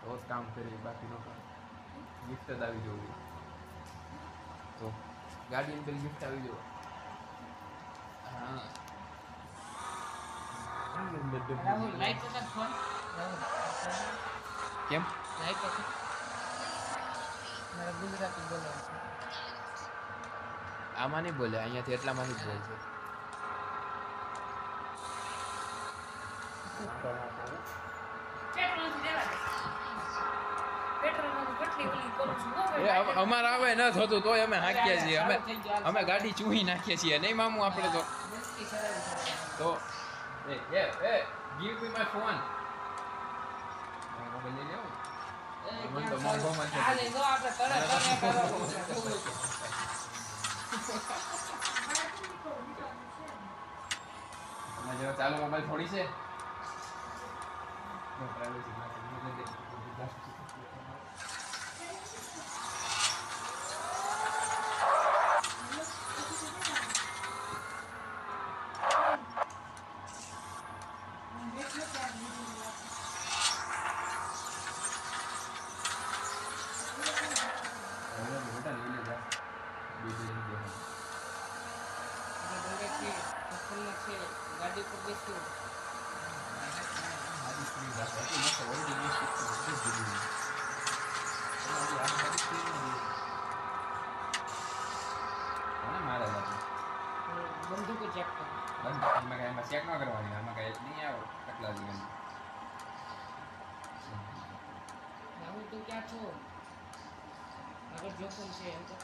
તો જ કામ કરીએ, બાકી નો કામ. ગિફ્ટ જ આવી જવું તો ગાડી પેલી ગિફ્ટ આવી જવું. હા લાઈટ તો ફોન કેમ લાઈટ તો મારા ગુજરાતી બોલે છે. આમાં નહીં બોલે, અહીંયાથી એટલામાંથી જ બોલે છે. અમારે આવે ન થતું તોય અમે હાંકીએ છીએ. અમે ગાડી ચૂહી નાખીએ છીએ નહીં મામું આપણે તો give me my phone. Mobile લઈ લેવો મને તો મોંઘો માં છે. જો ચાલુ મોબાઈલ થોડી છે. ગાડી પર બેસી બંદૂક ચેક કરો. એમાં ચેક ન કરવાની, આમાં કઈ નહીં આવો કેટલા દિવસ. હું તો ક્યાં છો આગળ જોખમ છે એમ તો